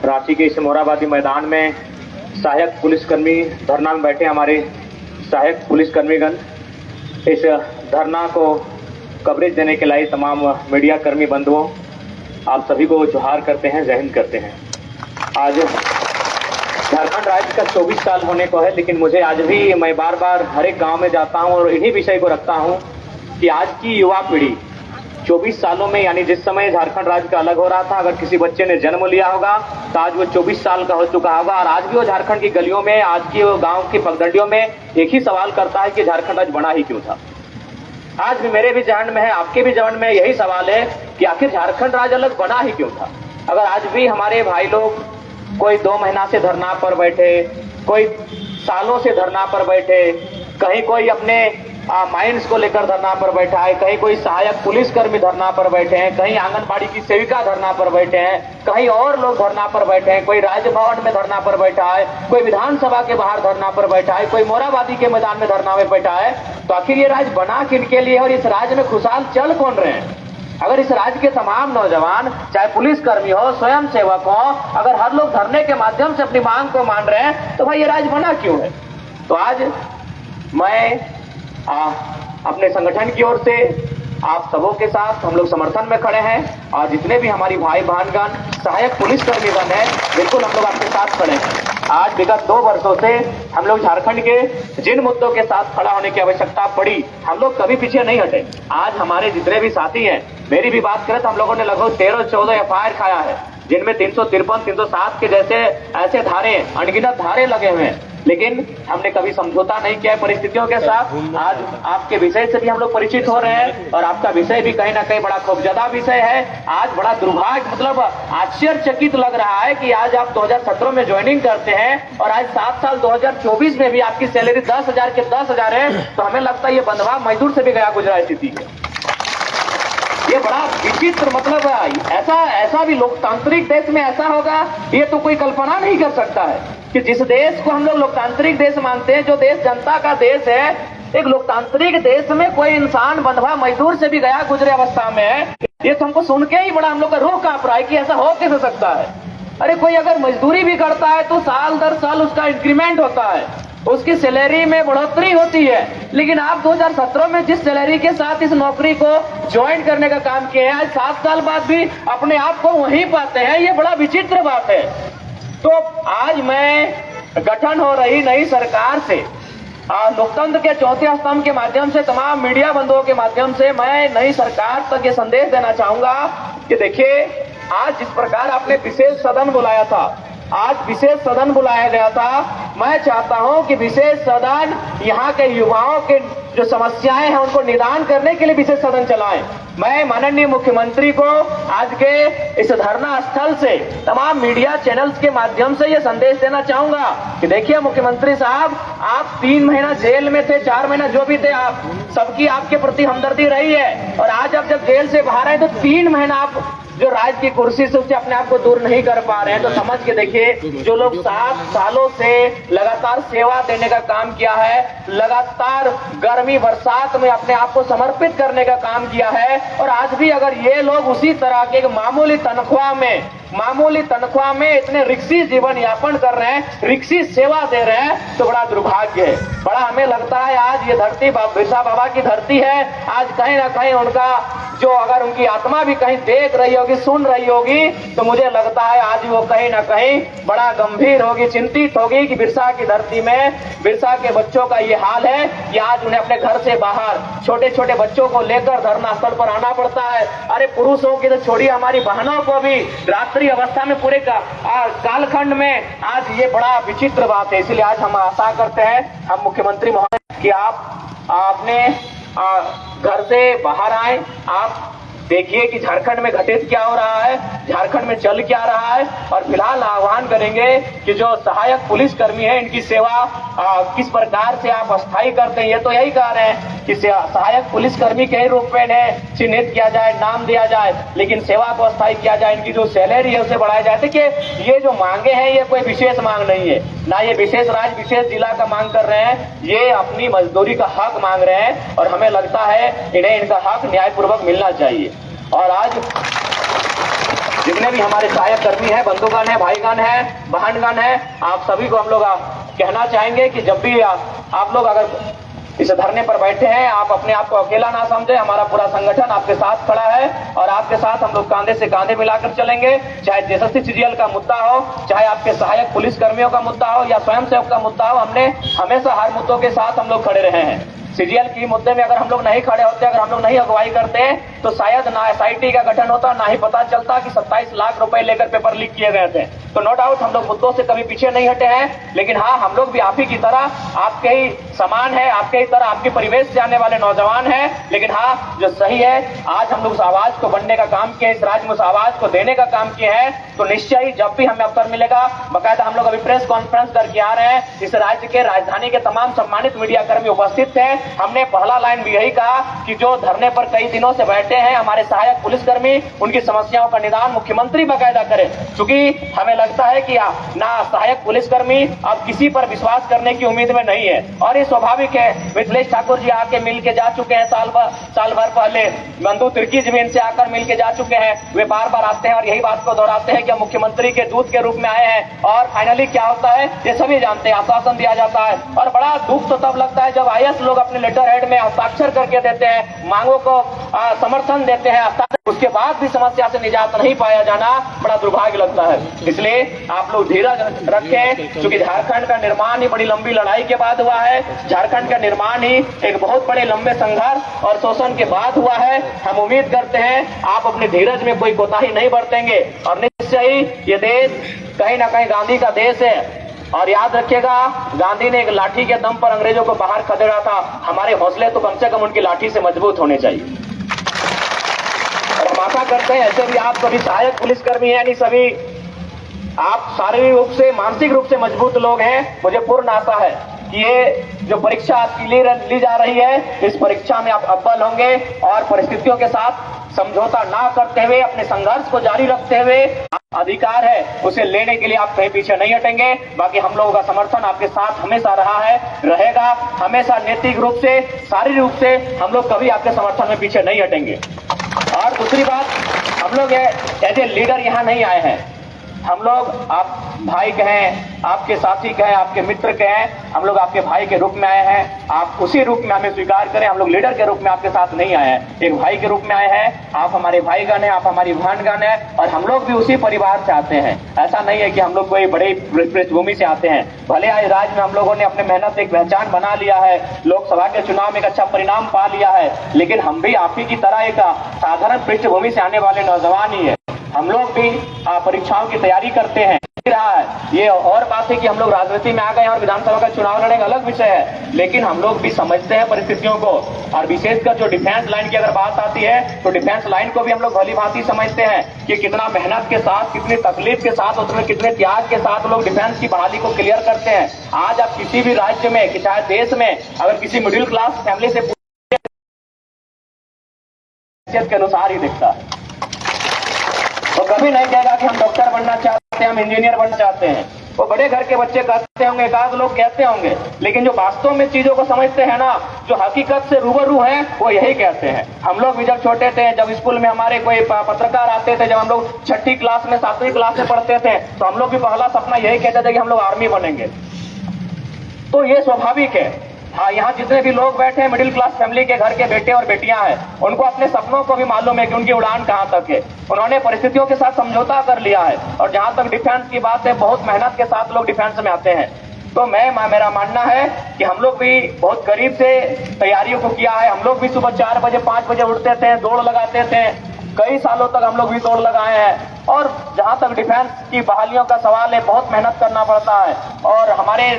रांची के इस मोराबादी मैदान में सहायक पुलिसकर्मी धरना में बैठे हमारे सहायक पुलिसकर्मीगण, इस धरना को कवरेज देने के लिए तमाम मीडिया कर्मी बंधुओं, आप सभी को जोहार करते हैं, जय हिंद करते हैं। आज झारखंड राज्य का 24 साल होने को है, लेकिन मुझे आज भी मैं बार बार हर एक गांव में जाता हूं और इन्हीं विषय को रखता हूं कि आज की युवा पीढ़ी 24 सालों में, यानी जिस समय झारखंड राज्य का अलग हो रहा था, अगर किसी बच्चे ने जन्म लिया होगा तो आज वो 24 साल का हो चुका होगा और आज भी वो झारखंड की गलियों में, आज की वो गांव की पगडंडियों में एक ही सवाल करता है कि झारखंड राज्य बना ही क्यों था। आज भी मेरे भी जहन में है, आपके भी जहन में यही सवाल है कि आखिर झारखंड राज्य अलग बना ही क्यों था। अगर आज भी हमारे भाई लोग कोई 2 महीना से धरना पर बैठे, कोई सालों से धरना पर बैठे, कहीं कोई अपने माइंस को लेकर धरना पर बैठा है, कहीं कोई सहायक पुलिसकर्मी धरना पर बैठे हैं, कहीं आंगनबाड़ी की सेविका धरना पर बैठे हैं, कहीं और लोग धरना पर बैठे हैं, कोई राजभवन में धरना पर बैठा है, कोई विधानसभा के बाहर धरना पर बैठा है, कोई मोराबादी के मैदान में धरना में बैठा है, तो आखिर ये राज्य बना किनके लिए और इस राज्य में खुशहाल चल कौन रहे हैं? अगर इस राज्य के तमाम नौजवान, चाहे पुलिसकर्मी हो, स्वयं सेवक हो, अगर हर लोग धरने के माध्यम से अपनी मांग को मान रहे हैं, तो भाई ये राज्य बना क्यों है? तो आज मैं अपने संगठन की ओर से आप सबों के साथ हम लोग समर्थन में खड़े हैं और जितने भी हमारी भाई बहनगण सहायक पुलिसकर्मीगण हैं, बिल्कुल हम लोग आपके साथ खड़े हैं। आज विगत 2 वर्षों से हम लोग झारखंड के जिन मुद्दों के साथ खड़ा होने की आवश्यकता पड़ी, हम लोग कभी पीछे नहीं हटे। आज हमारे जितने भी साथी हैं, मेरी भी बात करें तो हम लोगों ने लगभग 13-14 FIR खाया है, जिनमें 353, 307 के जैसे ऐसे धारे, अनगिनत धारे लगे हुए हैं, लेकिन हमने कभी समझौता नहीं किया है परिस्थितियों के साथ। आज आपके विषय से भी हम लोग परिचित हो रहे हैं और आपका विषय भी कहीं ना कहीं बड़ा खौफजदा विषय है। आज बड़ा दुर्भाग्य, मतलब आश्चर्यचकित लग रहा है कि आज आप 2017 में ज्वाइनिंग करते हैं और आज 7 साल 2024 में भी आपकी सैलरी 10,000 के 10,000 है, तो हमें लगता है ये बंधवा मजदूर से भी गया गुजरा स्थिति है। ये बड़ा विचित्र, मतलब ऐसा भी लोकतांत्रिक देश में ऐसा होगा, ये तो कोई कल्पना नहीं कर सकता है कि जिस देश को हम लोग लोकतांत्रिक देश मानते हैं, जो देश जनता का देश है, एक लोकतांत्रिक देश में कोई इंसान बंधवा मजदूर से भी गया गुजरे अवस्था में है। ये तो हमको सुन के ही बड़ा हम लोग का रूह कांप रहा है कि ऐसा हो कैसे सकता है। अरे कोई अगर मजदूरी भी करता है तो साल दर साल उसका इंक्रीमेंट होता है, उसकी सैलरी में बढ़ोतरी होती है, लेकिन आप 2017 में जिस सैलरी के साथ इस नौकरी को ज्वाइन करने का काम किया है, आज 7 साल बाद भी अपने आप को वहीं पाते हैं। ये बड़ा विचित्र बात है। तो आज मैं गठन हो रही नई सरकार से, लोकतंत्र के चौथे स्तंभ के माध्यम से, तमाम मीडिया बंधुओं के माध्यम से मैं नई सरकार तक ये संदेश देना चाहूंगा कि देखिए, आज जिस प्रकार आपने विशेष सदन बुलाया था, आज विशेष सदन बुलाया गया था, मैं चाहता हूं कि विशेष सदन यहाँ के युवाओं के जो समस्याएं हैं उनको निदान करने के लिए विशेष सदन चलाएं। मैं माननीय मुख्यमंत्री को आज के इस धरना स्थल से, तमाम मीडिया चैनल्स के माध्यम से ये संदेश देना चाहूंगा कि देखिए मुख्यमंत्री साहब, आप 3 महीना जेल में थे, 4 महीना जो भी थे, आप सबकी आपके प्रति हमदर्दी रही है और आज आप जब जेल से बाहर आए तो 3 महीना आप जो राज की कुर्सी से उससे अपने आप को दूर नहीं कर पा रहे हैं। तो समझ के देखिए, जो लोग 7 सालों से लगातार सेवा देने का काम किया है, लगातार गर्मी बरसात में अपने आप को समर्पित करने का काम किया है, और आज भी अगर ये लोग उसी तरह के मामूली तनख्वाह में इतने रिक्सी जीवन यापन कर रहे हैं, रिक्सी सेवा दे रहे हैं, तो बड़ा दुर्भाग्य है। बड़ा हमें लगता है आज ये धरती बिरसा बाबा की धरती है। आज कहीं ना कहीं उनका जो, अगर उनकी आत्मा भी कहीं देख रही होगी, सुन रही होगी, तो मुझे लगता है आज वो कहीं ना कहीं बड़ा गंभीर होगी, चिंतित होगी कि बिरसा की धरती में बिरसा के बच्चों का ये हाल है कि आज उन्हें अपने घर से बाहर छोटे छोटे बच्चों को लेकर धरना स्थल पर आना पड़ता है। अरे पुरुषों की तो छोड़िए, हमारी बहनों को भी रात्रि अवस्था में पूरे कालखंड में, आज ये बड़ा विचित्र बात है। इसलिए आज हम आशा करते हैं, हम मुख्यमंत्री महोदय, कि आप अपने घर से बाहर आए, आप देखिए कि झारखंड में घटित क्या हो रहा है, झारखंड में चल क्या रहा है, और फिलहाल आह्वान करेंगे कि जो सहायक पुलिसकर्मी है, इनकी सेवा किस प्रकार से आप अस्थायी करते हैं। ये तो यही कह रहे हैं कि सहायक पुलिसकर्मी के रूप में इन्हें चिन्हित किया जाए, नाम दिया जाए, लेकिन सेवा को अस्थायी किया जाए, इनकी जो सैलरी है उसे बढ़ाया जाए। देखिए, ये जो मांगे हैं ये कोई विशेष मांग नहीं है, ना ये विशेष राज्य विशेष जिला का मांग कर रहे हैं, ये अपनी मजदूरी का हक मांग रहे हैं, और हमें लगता है इन्हें इनका हक न्यायपूर्वक मिलना चाहिए। और आज जितने भी हमारे सहायक कर्मी हैं, बंधुगण हैं, भाईगण हैं, बहनगण हैं, आप सभी को हम लोग कहना चाहेंगे कि जब भी आप लोग अगर इस धरने पर बैठे हैं, आप अपने आप को अकेला ना समझे। हमारा पूरा संगठन आपके साथ खड़ा है और आपके साथ हम लोग कांधे से कांधे मिलाकर चलेंगे। चाहे जेएसएससी सीजीएल का मुद्दा हो, चाहे आपके सहायक पुलिस कर्मियों का मुद्दा हो या स्वयंसेवक का मुद्दा हो, हमने हमेशा हर मुद्दों के साथ हम लोग खड़े रहे हैं। सीजीएल की मुद्दे में अगर हम लोग नहीं खड़े होते, अगर हम लोग नहीं अगुवाई करते, तो शायद ना एसआईटी का गठन होता, ना ही पता चलता कि 27 लाख रुपए लेकर पेपर लीक किए गए थे। तो नो डाउट हम लोग मुद्दों से कभी पीछे नहीं हटे हैं, लेकिन हाँ, हम लोग भी आप ही की तरह, आपके ही समान है, आपके ही तरह आपके परिवेश से आने वाले नौजवान हैं। लेकिन हाँ, जो सही है, आज हम लोग उस आवाज को बनने का काम किए, इस राज्य में उस आवाज को देने का काम किए हैं। तो निश्चय ही जब भी हमें अवसर मिलेगा, बकायदा हम लोग अभी प्रेस कॉन्फ्रेंस करके आ रहे हैं। इस राज्य के राजधानी के तमाम सम्मानित मीडिया कर्मी उपस्थित थे। हमने पहला लाइन भी यही कहा कि जो धरने पर कई दिनों से बैठे हैं हमारे सहायक पुलिसकर्मी, उनकी समस्याओं का निदान मुख्यमंत्री बकायदा करें। क्योंकि हमें लगता है कि ना सहायक पुलिसकर्मी अब किसी पर विश्वास करने की उम्मीद में नहीं है, और ये स्वाभाविक है। मिथिलेश ठाकुर जी आके मिल के जा चुके हैं साल भर पहले, बंधु तिर्की जी भी इनसे आकर मिल के जा चुके हैं। वे बार बार आते हैं और यही बात को दोहराते हैं कि हम मुख्यमंत्री के दूत के रूप में आए हैं। और फाइनली क्या होता है ये सभी जानते हैं, आश्वासन दिया जाता है। और बड़ा दुख तो तब लगता है जब आईएएस लोग अपने लेटर हेड में हस्ताक्षर करके देते हैं, मांगों को समर्थन देते हैं, उसके बाद भी समस्या से निजात नहीं पाया जाना बड़ा दुर्भाग्य लगता है। इसलिए आप लोग धीरज रखें, क्योंकि झारखंड का निर्माण ही बड़ी लंबी लड़ाई के बाद हुआ है। झारखंड का निर्माण ही एक बहुत बड़े लंबे संघर्ष और शोषण के बाद हुआ है। हम उम्मीद करते हैं आप अपने धीरज में कोई कोताही नहीं बरतेंगे, और निश्चय ही ये देश कहीं ना कहीं गांधी का देश है। और याद रखिएगा, गांधी ने एक लाठी के दम पर अंग्रेजों को बाहर खदेड़ा था। हमारे हौसले तो कम से कम उनकी लाठी से मजबूत होने चाहिए। और हम आशा करते हैं ऐसे भी आप सभी सहायक पुलिसकर्मी हैं, यानी सभी आप शारीरिक रूप से, मानसिक रूप से मजबूत लोग हैं। मुझे पूर्ण आशा है कि ये जो परीक्षा आपकी ली जा रही है, इस परीक्षा में आप अव्वल होंगे और परिस्थितियों के साथ समझौता ना करते हुए, अपने संघर्ष को जारी रखते हुए, अधिकार है उसे लेने के लिए आप कहीं पीछे नहीं हटेंगे। बाकी हम लोगों का समर्थन आपके साथ हमेशा रहा है, रहेगा हमेशा। नैतिक रूप से, शारीरिक रूप से हम लोग कभी आपके समर्थन में पीछे नहीं हटेंगे। और दूसरी बात, हम लोग एज ए लीडर यहाँ नहीं आए हैं। हम लोग आप भाई कहें, आपके साथी कहें, आपके मित्र कहें, हम लोग आपके भाई के रूप में आए हैं। आप उसी रूप में हमें स्वीकार करें। हम लोग लीडर के रूप में आपके साथ नहीं आए हैं, एक भाई के रूप में आए हैं। आप हमारे भाईगण हैं, आप हमारी बहनगण हैं, और हम लोग भी उसी परिवार से आते हैं। ऐसा नहीं है कि हम लोग कोई बड़े पृष्ठभूमि से आते हैं। भले आज राज्य में हम लोगों ने अपने मेहनत से एक पहचान बना लिया है, लोकसभा के चुनाव में एक अच्छा परिणाम पा लिया है, लेकिन हम भी आप ही की तरह एक साधारण पृष्ठभूमि से आने वाले नौजवान ही है। हम लोग भी परीक्षाओं की तैयारी करते हैं, रहा है। ये और बात है कि हम लोग राजनीति में आ गए और विधानसभा का चुनाव लड़ेंगे, अलग विषय है, लेकिन हम लोग भी समझते हैं परिस्थितियों को। और विशेषकर जो डिफेंस लाइन की अगर बात आती है, तो डिफेंस लाइन को भी हम लोग भली भांति समझते हैं कि कितना मेहनत के साथ, कितनी तकलीफ के साथ, उसमें कितने त्याग के साथ लोग डिफेंस की बहाली को क्लियर करते हैं। आज आप किसी भी राज्य में, कि चाहे देश में, अगर किसी मिडिल क्लास फैमिली से के अनुसार ही दिखता है, वो कभी नहीं कहेगा कि हम डॉक्टर बनना चाहते हैं, हम इंजीनियर बनना चाहते हैं। वो बड़े घर के बच्चे कहते होंगे, एकाध लोग कहते होंगे, लेकिन जो वास्तव में चीजों को समझते हैं ना, जो हकीकत से रूबरू हैं, वो यही कहते हैं। हम लोग भी जब छोटे थे, जब स्कूल में हमारे कोई पत्रकार आते थे, जब हम लोग 6ठी क्लास में, 7वीं क्लास में पढ़ते थे, तो हम लोग भी पहला सपना यही कहते थे कि हम लोग आर्मी बनेंगे। तो ये स्वाभाविक है। हाँ, यहाँ जितने भी लोग बैठे हैं, मिडिल क्लास फैमिली के घर के बेटे और बेटियां हैं, उनको अपने सपनों को भी मालूम है कि उनकी उड़ान कहाँ तक है। उन्होंने परिस्थितियों के साथ समझौता कर लिया है। और जहां तक डिफेंस की बात है, बहुत मेहनत के साथ लोग डिफेंस में आते हैं। तो मेरा मानना है कि हम लोग भी बहुत करीब से तैयारियों को किया है। हम लोग भी सुबह 4 बजे 5 बजे उठते थे, दौड़ लगाते थे। कई सालों तक हम लोग भी दौड़ लगाए हैं। और जहां तक डिफेंस की बहालियों का सवाल है, बहुत मेहनत करना पड़ता है। और हमारे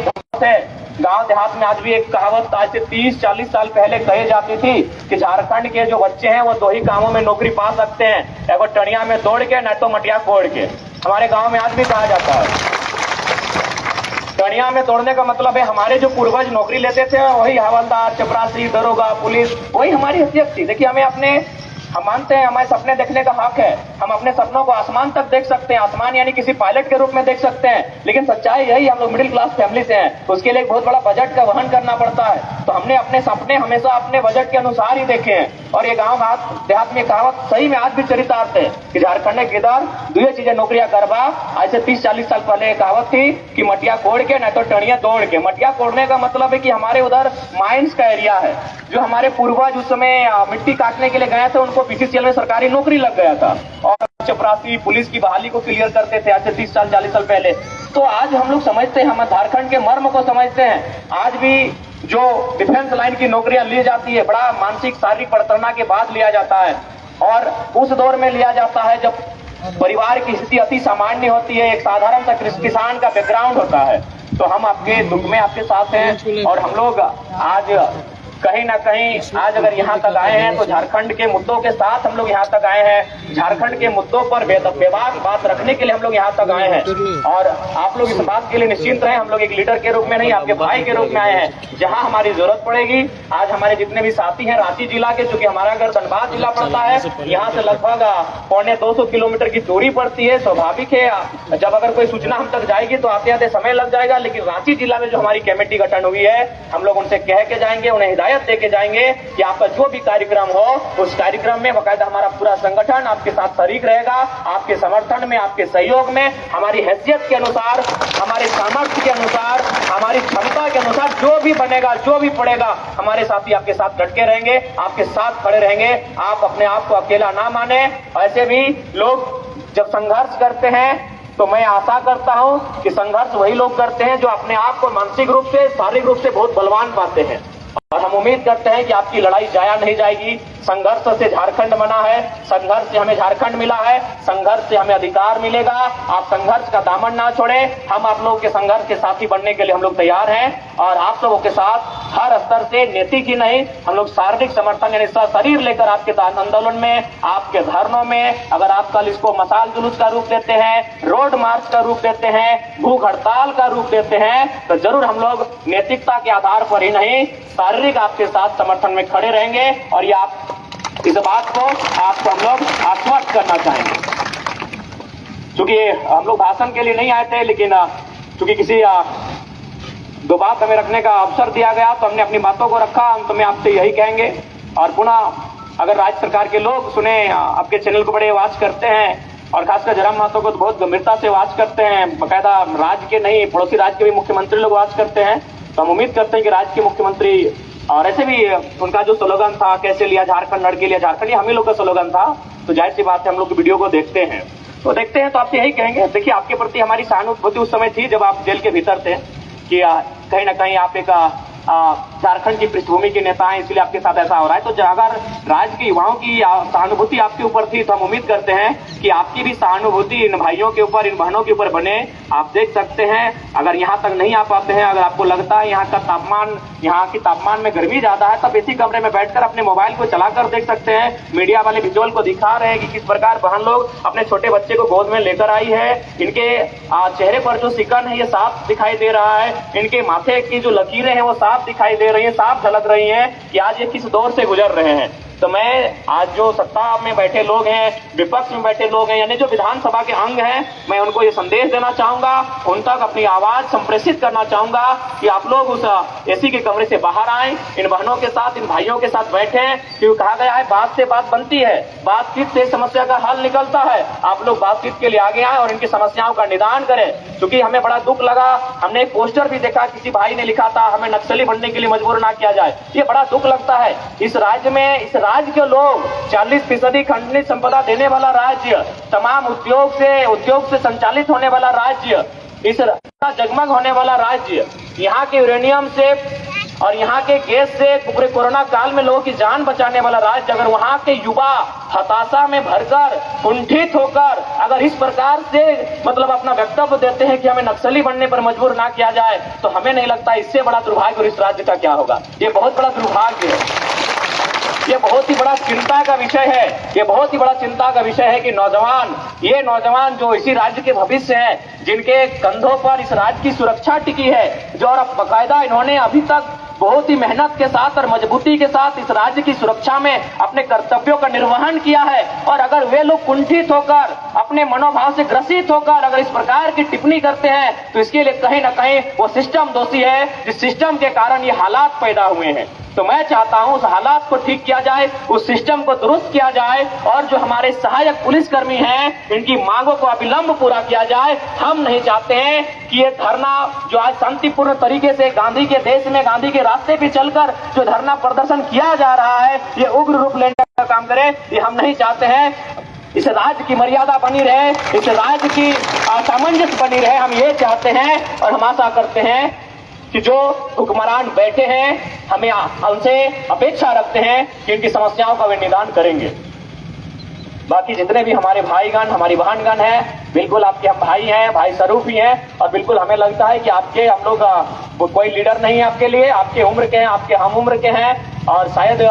गांव देहात में आज भी एक कहावत आज से 30-40 साल पहले कही जाती थी कि झारखंड के जो बच्चे हैं वो 2 ही कामों में नौकरी पा सकते हैं, एक टणिया में दौड़ के, न तो मटिया कोड़ के। हमारे गांव में आज भी कहा जाता है। टणिया में दौड़ने का मतलब है हमारे जो पूर्वज नौकरी लेते थे, वही हवलदार, चपरासी, दरोगा, पुलिस, वही हमारी हैसियत थी। देखिए, हमें अपने हम मानते हैं हमारे सपने देखने का हक है, हम अपने सपनों को आसमान तक देख सकते हैं, आसमान यानी किसी पायलट के रूप में देख सकते हैं, लेकिन सच्चाई यही हम लोग मिडिल क्लास फैमिली से हैं, उसके लिए एक बहुत बड़ा बजट का वहन करना पड़ता है। तो हमने अपने सपने हमेशा अपने बजट के अनुसार ही देखे हैं। और ये गाँव देहात में कहावत सही में आज भी चरितार्थ है कि झारखंड के इधर दो चीजें नौकरियां करवा। आज से 30-40 साल पहले कहावत थी कि मटिया कोड़ के नहीं तो टणिया तोड़ के। मटिया कोड़ने का मतलब है कि हमारे उधर माइंस का एरिया है, जो हमारे पूर्वज उस समय मिट्टी काटने के लिए गए थे, उनको बीसीसीएल में सरकारी नौकरी लग गया था और चपरासी पुलिस की बहाली को क्लियर करते थे आज से 30-40 साल पहले। तो आज हम लोग समझते हैं, हम झारखंड के मर्म को समझते हैं। आज भी जो डिफेंस लाइन की नौकरियां ली जाती है, बड़ा मानसिक शारीरिक पड़तरना के बाद लिया जाता है और उस दौर में लिया जाता है जब परिवार की स्थिति अति सामान्य होती है, एक साधारण सा किसान का बैकग्राउंड होता है। तो हम आपके दुख में आपके साथ हैं और हम लोग आज कहीं ना कहीं आज अगर यहाँ तक आए हैं तो झारखंड के मुद्दों के साथ हम लोग यहाँ तक आए हैं। झारखंड के मुद्दों पर बेबाक बात रखने के लिए हम लोग यहाँ तक आए हैं और आप लोग इस बात के लिए निश्चिंत रहें, हम लोग एक लीडर के रूप में नहीं, आपके भाई के रूप में आए हैं। जहाँ हमारी जरूरत पड़ेगी, आज हमारे जितने भी साथी हैं रांची जिला के, चूंकि हमारा घर धनबाद जिला पड़ता है, यहाँ से लगभग 250 किलोमीटर की दूरी पड़ती है। स्वाभाविक है जब अगर कोई सूचना हम तक जाएगी तो आते आते समय लग जाएगा, लेकिन रांची जिला में जो हमारी कमेटी गठन हुई है, हम लोग उनसे कह के जाएंगे, उन्हें देके जाएंगे कि आपका जो भी कार्यक्रम हो उस कार्यक्रम में बाकायदा हमारा पूरा संगठन आपके साथ शरीक रहेगा, आपके समर्थन में, आपके सहयोग में, हमारी हैसियत के अनुसार, हमारे सामर्थ्य के अनुसार, हमारी क्षमता के अनुसार जो भी बनेगा, जो भी पड़ेगा, हमारे साथी आपके साथ डटे रहेंगे, आपके साथ खड़े रहेंगे। आप अपने आप को अकेला ना माने। ऐसे भी लोग जब संघर्ष करते हैं तो मैं आशा करता हूं कि संघर्ष वही लोग करते हैं जो अपने आप को मानसिक रूप से, शारीरिक रूप से बहुत बलवान पाते हैं। और हम उम्मीद करते हैं कि आपकी लड़ाई जाया नहीं जाएगी। संघर्ष से झारखंड बना है, संघर्ष से हमें झारखंड मिला है, संघर्ष से हमें अधिकार मिलेगा। आप संघर्ष का दामन ना छोड़ें। हम आप लोगों के संघर्ष के साथी बनने के लिए हम लोग तैयार हैं और आप सबों के साथ हर स्तर से, नैतिक ही नहीं, हम लोग शारीरिक समर्थन यानी शरीर लेकर आपके आंदोलन में, आपके धरनों में, अगर आप कल इसको मसाल जुलूस का रूप देते हैं, रोड मार्च का रूप देते हैं, भूख हड़ताल का रूप देते हैं, तो जरूर हम लोग नैतिकता के आधार पर ही नहीं, शारीरिक आपके साथ समर्थन में खड़े रहेंगे। और ये आप इस बात को आपको हम लोग आश्वस्त करना चाहेंगे। चूंकि हम लोग भाषण के लिए नहीं आए थे, लेकिन चूंकि किसी दो बात हमें रखने का अवसर दिया गया तो हमने अपनी बातों को रखा। हम तुम्हें आपसे यही कहेंगे और पुनः अगर राज्य सरकार के लोग सुने, आपके चैनल को बड़े वॉच करते हैं और खासकर जयराम महतो को तो बहुत गंभीरता से वॉच करते हैं, बाकायदा राज्य के नहीं पड़ोसी राज्य के भी मुख्यमंत्री लोग वॉच करते हैं, तो हम उम्मीद करते हैं कि राज्य के मुख्यमंत्री, और ऐसे भी उनका जो स्लोगन था, कैसे लिया झारखंड, लड़के लिया झारखंड, ये हम ही लोग का स्लोगन था। तो जाहिर सी बात है हम लोग वीडियो को देखते हैं तो आपसे यही कहेंगे, देखिए आपके प्रति हमारी सहानुभूति उस समय थी जब आप जेल के भीतर थे कि कहीं ना कहीं आप एक झारखंड की पृष्ठभूमि के नेता हैं, इसलिए आपके साथ ऐसा हो रहा है। तो अगर राज्य के युवाओं की सहानुभूति आपके ऊपर थी तो हम उम्मीद करते हैं कि आपकी भी सहानुभूति इन भाइयों के ऊपर, इन बहनों के ऊपर बने। आप देख सकते हैं अगर यहाँ तक नहीं आ पाते हैं, अगर आपको लगता है यहाँ का तापमान, यहाँ की तापमान में गर्मी ज्यादा है, तब इसी कमरे में बैठकर अपने मोबाइल को चलाकर देख सकते हैं। मीडिया वाले विजुअल को दिखा रहे हैं कि किस प्रकार बहन लोग अपने छोटे बच्चे को गोद में लेकर आई है। इनके चेहरे पर जो सिकन है ये साफ दिखाई दे रहा है, इनके माथे की जो लकीरें हैं वो साफ दिखाई दे रही है, साफ झलक रही हैं कि आज ये किस दौर से गुजर रहे हैं। तो मैं आज जो सत्ता में बैठे लोग हैं, विपक्ष में बैठे लोग हैं, यानी जो विधानसभा के अंग हैं, मैं उनको ये संदेश देना चाहूंगा, उन तक अपनी आवाज संप्रेषित करना चाहूंगा कि आप लोग उस एसी के कमरे से बाहर आएं, इन बहनों के साथ, इन भाइयों के साथ बैठें। क्योंकि कहा गया है बात से बात बनती है, बातचीत से समस्या का हल निकलता है। आप लोग बातचीत के लिए आगे आए और इनकी समस्याओं का निदान करें। क्योंकि हमें बड़ा दुख लगा, हमने एक पोस्टर भी देखा, किसी भाई ने लिखा था हमें नक्सली बनने के लिए मजबूर ना किया जाए। ये बड़ा दुख लगता है। इस राज्य में, इस राज्य के लोग 40% खंडनीय संपदा देने वाला राज्य, तमाम उद्योग से संचालित होने वाला राज्य, इस जगमग होने वाला राज्य, यहाँ के यूरेनियम से और यहाँ के गैस से पूरे कोरोना काल में लोगों की जान बचाने वाला राज्य, अगर वहाँ के युवा हताशा में भरकर, कुंठित होकर अगर इस प्रकार से मतलब अपना वक्तव्य देते हैं कि हमें नक्सली बनने पर मजबूर ना किया जाए, तो हमें नहीं लगता इससे बड़ा दुर्भाग्य और इस राज्य का क्या होगा। ये बहुत बड़ा दुर्भाग्य है, ये बहुत ही बड़ा चिंता का विषय है। ये बहुत ही बड़ा चिंता का विषय है कि ये नौजवान जो इसी राज्य के भविष्य हैं, जिनके कंधों पर इस राज्य की सुरक्षा टिकी है, जो और बाकायदा इन्होंने अभी तक बहुत ही मेहनत के साथ और मजबूती के साथ इस राज्य की सुरक्षा में अपने कर्तव्यों का निर्वहन किया है। और अगर वे लोग कुंठित होकर, अपने मनोभाव से ग्रसित होकर अगर इस प्रकार की टिप्पणी करते हैं तो इसके लिए कहीं ना कहीं वो सिस्टम दोषी है, जिस सिस्टम के कारण ये हालात पैदा हुए हैं। तो मैं चाहता हूं उस हालात को ठीक किया जाए, उस सिस्टम को दुरुस्त किया जाए और जो हमारे सहायक पुलिसकर्मी हैं इनकी मांगों को अविलंब पूरा किया जाए। हम नहीं चाहते हैं कि ये धरना जो आज शांतिपूर्ण तरीके से गांधी के देश में, गांधी के रास्ते पे चलकर जो धरना प्रदर्शन किया जा रहा है ये उग्र रूप लेने का काम करे, ये हम नहीं चाहते हैं। इस राज्य की मर्यादा बनी रहे, इस राज्य की सामंजस्य बनी रहे, हम ये चाहते हैं। और हम आशा करते हैं कि जो हुक्मरान बैठे हैं हमें उनसे अपेक्षा रखते हैं कि इनकी समस्याओं का वे निदान करेंगे। बाकी जितने भी हमारे भाईगण, हमारी बहनगण हैं, बिल्कुल आपके हम भाई हैं, भाई स्वरूप ही हैं। और बिल्कुल हमें लगता है कि आपके हम लोग कोई लीडर नहीं है आपके लिए, आपके उम्र के हैं, आपके हम उम्र के हैं। और शायद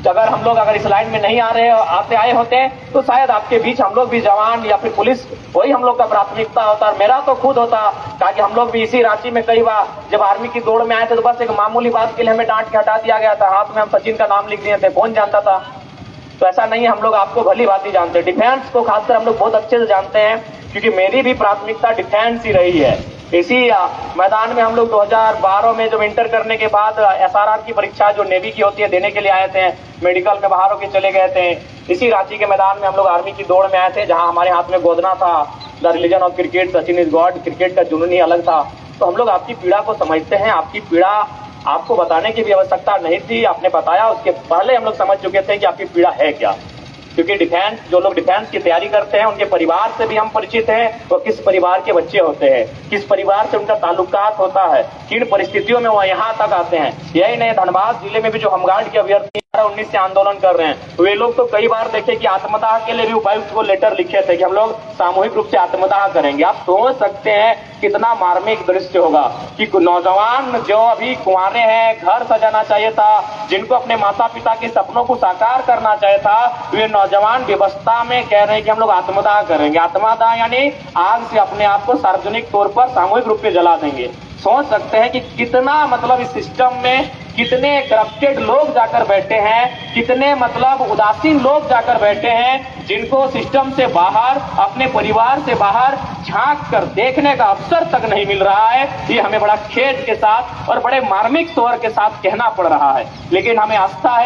अगर इस लाइन में नहीं आए होते हैं तो शायद आपके बीच हम लोग भी जवान या फिर पुलिस वही हम लोग का प्राथमिकता होता। और मेरा तो खुद होता, ताकि हम लोग भी इसी रांची में कई बार जब आर्मी की दौड़ में आए थे तो बस एक मामूली बात के लिए हमें डांट के हटा दिया गया था, हाथ में हम सचिन का नाम लिख दिए थे, कौन जानता था। तो ऐसा नहीं है, हम लोग आपको भली भांति जानते हैं, डिफेंस को खासकर हम लोग बहुत अच्छे से जानते हैं, क्योंकि मेरी भी प्राथमिकता डिफेंस ही रही है। इसी मैदान में हम लोग 2012 में जब इंटर करने के बाद SRR की परीक्षा जो नेवी की होती है देने के लिए आए थे, मेडिकल में बाहर होके चले गए थे। इसी रांची के मैदान में हम लोग आर्मी की दौड़ में आए थे, जहां हमारे हाथ में गोदना था, the religion of cricket, Sachin is God, cricket का जुनून ही अलग था। तो हम लोग आपकी पीड़ा को समझते हैं, आपकी पीड़ा आपको बताने की भी आवश्यकता नहीं थी, आपने बताया, उसके पहले हम लोग समझ चुके थे कि आपकी पीड़ा है क्या। क्योंकि जो लोग डिफेंस की तैयारी करते हैं उनके परिवार से भी हम परिचित हैं, वो किस परिवार के बच्चे होते हैं, किस परिवार से उनका ताल्लुकात होता है, किन परिस्थितियों में वो यहाँ तक आते हैं। यही नहीं, धनबाद जिले में भी जो होमगार्ड के अभ्यर्थी 19 से आंदोलन कर रहे हैं, वे लोग तो कई बार देखे कि आत्मदाह के लिए भी उपायुक्त को लेटर लिखे थे कि हम लोग सामूहिक रूप से आत्मदाह करेंगे। आप सोच सकते हैं कितना मार्मिक दृश्य होगा कि नौजवान जो अभी कुंवारे हैं, घर सजाना चाहिए था, जिनको अपने माता पिता के सपनों को साकार करना चाहिए था, वे नौजवान व्यवस्था में कह रहे हैं कि हम लोग आत्मदाह करेंगे। आत्मदाह यानी आग से अपने आप को सार्वजनिक तौर पर सामूहिक रूप से जला देंगे। सोच सकते हैं कि कितना मतलब इस सिस्टम में कितने करप्टेड लोग जाकर बैठे हैं, कितने मतलब उदासीन लोग जाकर बैठे हैं, जिनको सिस्टम से बाहर, अपने परिवार से बाहर झांक कर देखने का अवसर तक नहीं मिल रहा है। ये हमें बड़ा खेद के साथ और बड़े मार्मिक तौर के साथ कहना पड़ रहा है। लेकिन हमें आस्था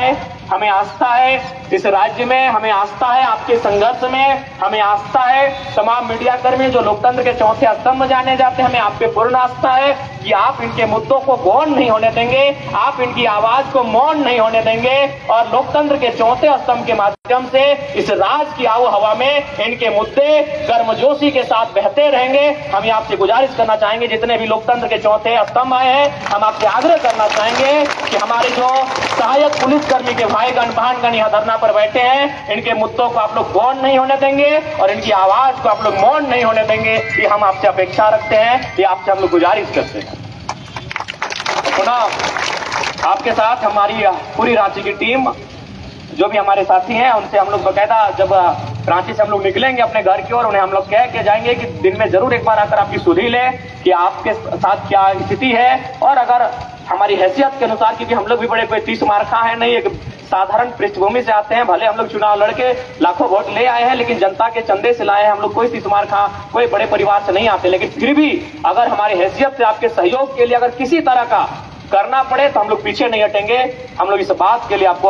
है इस राज्य में, हमें आस्था है आपके संघर्ष में, हमें आस्था है तमाम मीडिया कर्मी जो लोकतंत्र के चौथे स्तंभ जाने जाते हैं, हमें आप पे पूर्ण आस्था है कि आप इनके मुद्दों को गौण नहीं होने देंगे, आप इनकी आवाज को मौन नहीं होने देंगे और लोकतंत्र के चौथे स्तंभ के माध्यम से इस राज की आबो हवा में इनके मुद्दे गर्मजोशी के साथ बहते रहेंगे। हम आपसे गुजारिश करना चाहेंगे, जितने भी लोकतंत्र के चौथे स्तंभ आए हैं, हम आपसे आग्रह करना चाहेंगे कि हमारे जो सहायक पुलिसकर्मी के भाईगण बहनगण यहाँ धरना पर बैठे हैं, इनके मुद्दों को आप लोग गौण नहीं होने देंगे और इनकी आवाज को आप लोग मौन नहीं होने देंगे। ये हम आपसे अपेक्षा रखते हैं, ये आपसे हम लोग गुजारिश करते हैं। पुनः आपके साथ हमारी पूरी रांची की टीम, जो भी हमारे साथी हैं, उनसे हम लोग बकायदा जब रांची से हम लोग निकलेंगे अपने घर की ओर, उन्हें हम लोग कह के जाएंगे कि दिन में जरूर एक बार आकर आपकी सुधी ले कि आपके साथ क्या स्थिति है। और अगर हमारी हैसियत के अनुसार, क्योंकि हम लोग भी बड़े कोई 30 मार्का है नहीं, एक साधारण पृष्ठभूमि से आते हैं, भले हम लोग चुनाव लड़के लाखों वोट ले आए हैं, लेकिन जनता के चंदे से लाए हैं, हम लोग कोई 30 मार्का, कोई बड़े परिवार से नहीं आते। लेकिन फिर भी अगर हमारी हैसियत से आपके सहयोग के लिए अगर किसी तरह का करना पड़े तो हम लोग पीछे नहीं हटेंगे। हम लोग इस बात के लिए आपको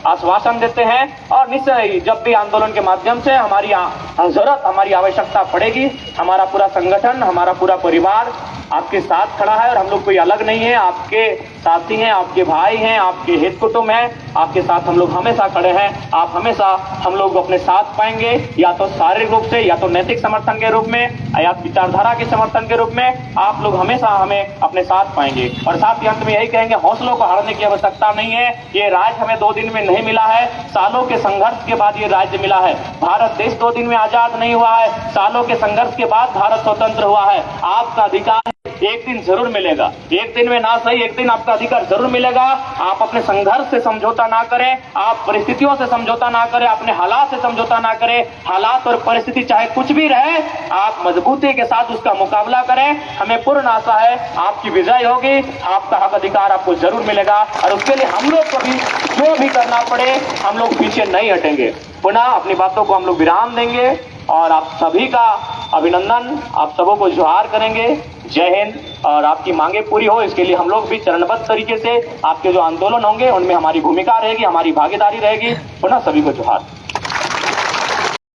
आश्वासन देते हैं और निश्चय जब भी आंदोलन के माध्यम से हमारी जरूरत, हमारी आवश्यकता पड़ेगी, हमारा पूरा संगठन, हमारा पूरा परिवार आपके साथ खड़ा है और हम लोग कोई अलग नहीं है, आपके साथी हैं, आपके भाई हैं, आपके हित कुटुंब हैं, आपके साथ हम लोग हमेशा खड़े हैं। आप हमेशा हम लोग अपने साथ पाएंगे, या तो शारीरिक रूप से, या तो नैतिक समर्थन के रूप में, या विचारधारा के समर्थन के रूप में, आप लोग हमेशा हमें अपने साथ पाएंगे। और साथ ही अंत में यही कहेंगे, हौसलों को हारने की आवश्यकता नहीं है। ये राज्य हमें 2 दिन में नहीं मिला है, सालों के संघर्ष के बाद ये राज्य मिला है। भारत देश 2 दिन में आजाद नहीं हुआ है, सालों के संघर्ष के बाद भारत स्वतंत्र हुआ है। आपका अधिकार एक दिन जरूर मिलेगा। एक दिन में ना सही, एक दिन आपका अधिकार जरूर मिलेगा। आप अपने संघर्ष से समझौता ना करें, आप परिस्थितियों से समझौता ना करें, अपने हालात से समझौता ना करें। हालात और परिस्थिति चाहे कुछ भी रहे, आप मजबूती के साथ उसका मुकाबला करें। हमें पूर्ण आशा है आपकी विजय होगी, आपका हक अधिकार आपको जरूर मिलेगा और उसके लिए हम लोग को भी जो भी करना पड़े हम लोग पीछे नहीं हटेंगे। पुनः अपनी बातों को हम लोग विराम देंगे और आप सभी का अभिनंदन, आप सबों को जोहार करेंगे। जय हिंद। और आपकी मांगे पूरी हो इसके लिए हम लोग भी चरणबद्ध तरीके से आपके जो आंदोलन होंगे उनमें हमारी भूमिका रहेगी, हमारी भागीदारी रहेगी। पुनः सभी को जोहार।